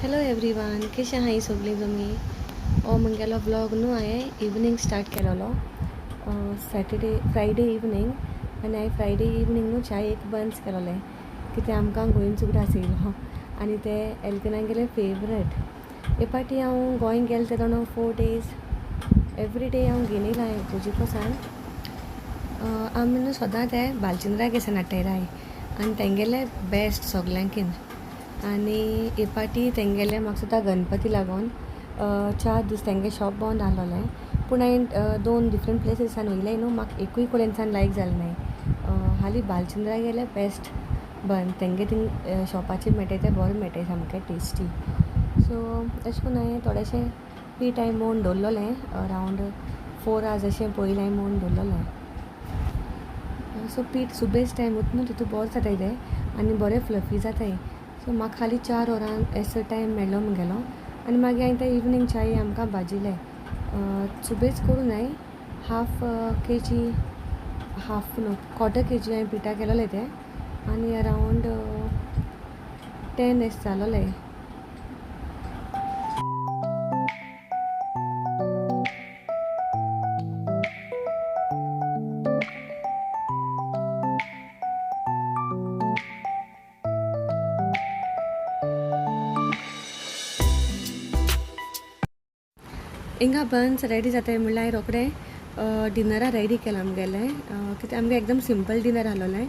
Hello everyone, कशें आहाय सगळीं तुमी? हो म्हगेलो व्लॉग न्हू हांवें इवनींग स्टार्ट केलोलो फ्रायडे इवनींग. आनी हांवें फ्रायडे इवनींग न्हू चायेक बन्स केलोले कित्याक आमकां गोंयचो उगडास येयलो आनी ते एलकेनागेले फेवरेट. हे पाटी हांव गोंय गेलें ते दोन 4 days एवरी डे हांव घेवन येयलां हेजी कोसान. आमी न्हू सोदां ते बालचिंद्रा गेसन नाट्यराय आनी तेंगेले बेस्ट सगल्यांकीन. आनी हे पाटी तेंगेले म्हाका सुद्दां गणपती लागून 4 दीस तेंगे शॉप बंद आहलोलें. पूण हांवें 2 डिफरंट प्लेसीसान वयलें न्हू, म्हाका एकूय कडेनसान लायक जालें नाय. हाली बालचिंद्रा गेले बेस्ट बन तेंगे थिंग शॉपाचेर मेळटाय ते बरें मेळटाय, सामकें टेस्टी. सो अशें करून हांवें थोडेशें पीठ हांवें मोवन दवरलोलें अरावंड 4 hours अशें पयलीं हांवें मोवन दवरलोलें. सो पीठ सुबेज टायम वता न्हू तितू बोरें जाताय तें आनी बरें फ्लफी जाताय. सो म्हाका खाली 4 वरां एसो टायम मेळ्ळो म्हगेलो आनी मागीर हांवें ते इवनींग चाये आमकां भाजिले. सुबेज करून हांवें हाफ kg हाफ न्हू क्वॉर्टर kg हांवें पिठा केलोलें तें आनी अरावंड 10 एश जालोलें. हिंगा बन्स रेडी जाताय म्हणल्यार हांवें रोखडें डिनरा रेडी केलां आमगेलें कित्याक आमगे एकदम सिंपल डिनर आहलोलें.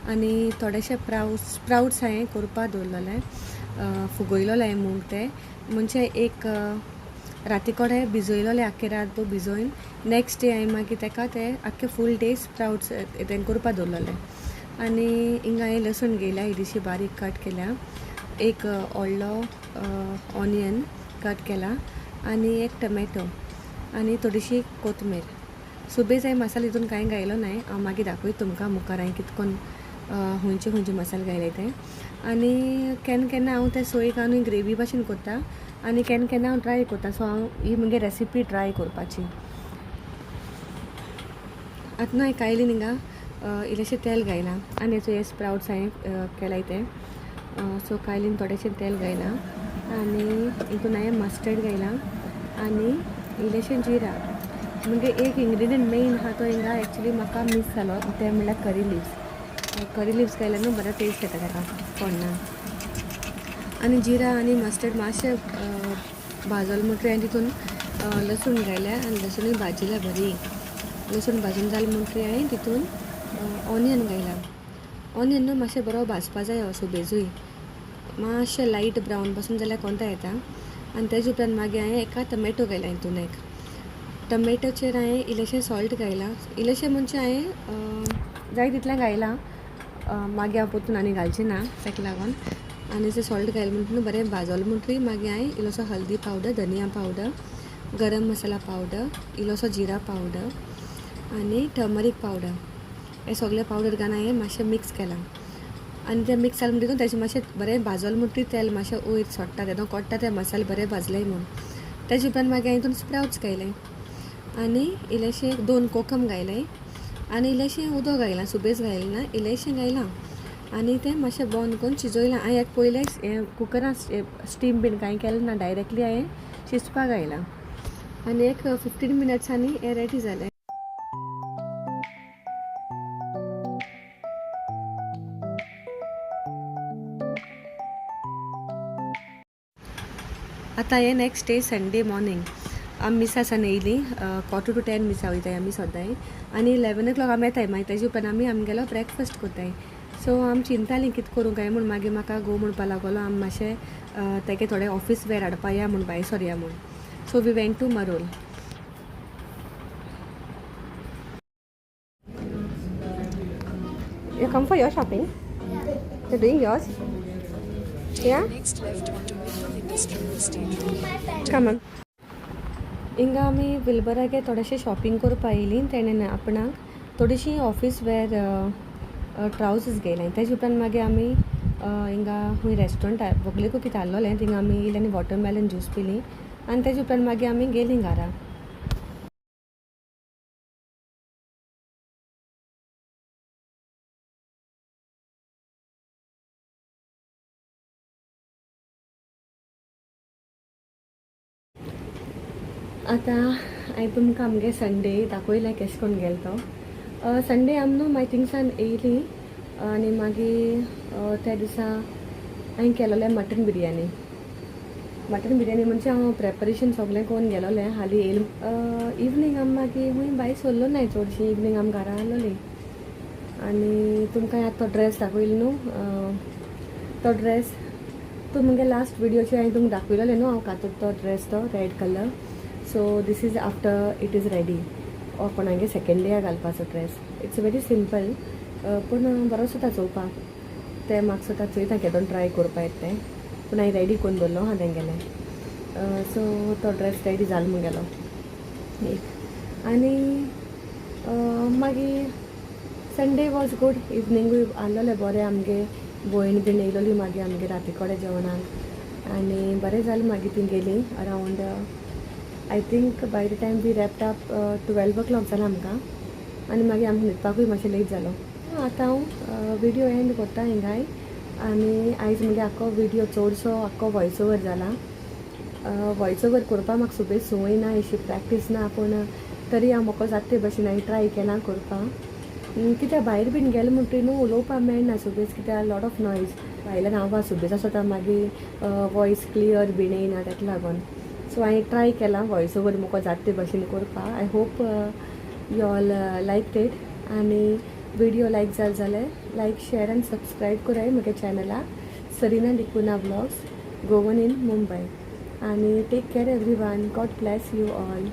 आनी थोडेशे स्प्राउट्स हांवें कोरपा दवरलोलें, फुगयलोलें हांवें मूग ते म्हणजे एक राती कोडे भिजयलोलें आख्खे रातभर भिजोवन नेक्स्ट डे हांवें मागीर तेका ते आख्खे फूल डे स्प्राउट्स तें कोरपा दवरलोलें. आनी हिंगा हांवें लसूण घेयल्या इल्लीशी बारीक कट केल्या, एक व्हडलो ऑनियन कट केला आनी एक टमॅटो आनी थोडीशी कोथमीर. सुबेज हांवें मसालो हितून कांय घायलो नाय, हांव मागीर दाखयता तुमकां मुखार हांवें कितें कोन्न खंयचे मसाले घायले ते. आनी केन्ना हांव ते सोयेक आनी ग्रेवी भाशेन कोत्ता आनी केन्ना हांव ट्राय कोत्ता. सो हांव ही म्हगे रेसिपी ट्राय कोरपाची. आतां हांवें कायलीन हिंगा इल्लेशें तेल घायलां आनी हे स्प्राउट्स हांवें केलाय ते. सो कायलीन थोडेशें तेल घायलां आनी हितून हांवें मस्टर्ड घायलां आनी इल्लेशें जिरा. म्हणजे एक इंग्रेडियंट मेन आहा तो हिंगा एक्चुली म्हाका मिस जालो ते म्हणल्यार करी लिव्स घायल्यार न्हू बरो टेस्ट येता तेका फोण्णां. आनी जिरा आनी मस्टर्ड मातशें भाजोले म्हणटरी हांवें तितून लसूण घायल्या आनी लसूणूय भाजिल्या बरी. लसूण भाजून जालें म्हणटरी हांवें तितून ऑनियन घायलां. ऑनियन न्हू मातशें बरो भाजपा जायो सुबेजूय, मातशें लायट ब्रावन पासून जाल्यार कोंता येता. आनी तेजे उपरांत मागीर हांवें एका टमॅटो घायला हितून. एक टमॅटोचेर हांवें इल्लेशें सॉल्ट घायलां, इल्लेशें म्हणजे हांवें जाय तितलें घायलां, मागीर हांव पोत्तून आनी घालचें ना तेका लागोन. आनी तें सॉल्ट घायलें म्हणटरी बरें भाजोलें म्हणटरी मागीर हांवें इल्लोसो हल्दी पावडर, धनिया पावडर, गरम मसाला पावडर, इल्लोसो जिरा पावडर आनी टर्मरीक पावडर हे सगळे पावडर घालून हांवें मातशें मिक्स केलां. आनी तें मिक्स जालें म्हणटरी तेजें मातशें बरें भाजोलें म्हणटरी तेल मातशें वयर सोडटा तेदो कोडटा ते मसाले बरें भाजले म्हूण. तेजे उपरांत मागीर हांवें हितून स्प्राउट्स घायले आनी इल्लेशें 2 कोकम घायले आनी इल्लेशें उदक घायलां, सुबेज घायलें ना, इल्लेशें घायलां आनी तें मातशें बंद करून शिजोयलां. हांवें पयलें हें कुकरान स्टीम बीन कांय केलें ना, डायरेक्टली हांवें शिजपा घायलां आनी एक 15 मिनट्सांनी हें रेडी जालें. आतां हें नेक्स्ट डे संडे मॉर्निंग आमी मिसा सान येयली, 9:45 मिसा वयताय आमी सोद्दांय आनी 11 o'clock आमी येताय. मागीर तेजे उपरांत आमी आमगेलो ब्रेकफास्ट कोत्ताय. सो आमी चिंतालीं कितें करूं काय म्हूण, मागीर म्हाका घोव म्हणपा लागलो आमी मातशें तेगे थोडे ऑफीस वेअर हाडपा या म्हूण भायर सरया म्हूण. So we went to Marol. You come for your shopping? You're doing yours? Yeah? Next left onto Middle Industrial Estate. Come on. हिंगा आमी विलबरागे थोडेशें शॉपिंग करपा येयलीं. तेणें आपणाक थोडीशीं ऑफीस वेअर ट्रावजर्स घेयले. तेजे उपरांत मागीर आमी हिंगा खूंय रेस्टोरंटार बोगलेकू कितें आहलोलें थिंगा आमी येयलीं आनी वॉटरमेलन ज्यूस पिलीं आनी तेजे उपरांत मागीर आमी गेलीं घारा. आतां हांवें तुमकां आमगे संडे दाखयलें केश कोन्न गेलो तो संडे आमी न्हू मागीर थिंगसान येयली आनी मागीर त्या दिसा हांवें केलोलें मटन बिरयानी म्हणजे हांव प्रेपरेशन सगळें कोन्न गेलोलें हालीं येयले इवनींग आमी मागीर हूंय भायर सरलो नाय चडशीं इवनींग आमी घरा आहलोलीं आनी तुमकां आतां तो ड्रेस दाखयलो न्हू तो ड्रेस तुमगे लास्ट विडियोचेर हांवें तुमकां दाखयलोलें न्हू हांव घातलो तो ड्रेस तो red colour so this is after it is ready कोणागे सेकेंड डे घालपाचो ड्रेस इट्स वेरी सिंपल पूण बरो सुद्दां चोवपाक ते म्हाका सुद्दां चोयता केदोन ट्राय कोरपा येता तें पूण हांवें रेडी करून दवरलो हा तेंगेलें सो तो ड्रेस रेडी जालो मुगेलो एक आनी मागीर संडे वॉज गूड इवनिंगूय आहलोलें बरें आमगे भयण बीन येयलोली मागीर आमगे राती कोडे जेवणाक आनी बरें जालें मागीर ती गेली around I think by the time we wrapped up 12 o'clock जालें आमकां आनी मागीर आमकां न्हिदपाकूय मातशें लेट जालो आतां हांव विडियो एंड कोत्ता हिंगाय आनी आयज मुगे आख्खो विडियो चडसो आख्खो वॉयस ओवर जाला वॉयस ओवर कोरपा म्हाका सुबेज संवय ना अशी प्रॅक्टीस ना पूण तरी हांव म्हाका जाता ते भशेन हांवें ट्राय केलां कोरपा कित्याक भायर बीन गेलें म्हणटरी न्हू उलोवपा मेळना सुबेज कित्याक लॉट ऑफ नॉयज भायल्यान हांव सुबेज आसता मागीर वॉयस क्लियर बीन येयना ताका लागून सो हांवें ट्राय केलां वॉयस ओवर म्हाका जाता ते भशेन कोरपा I hope you all like it आनी विडियो लायक जाल जाल्यार लायक शेअर आनी सबस्क्रायब कराय म्हगे चॅनलाक Sarina Cunha blogs Goan in Mumbai आनी take care everyone God bless you all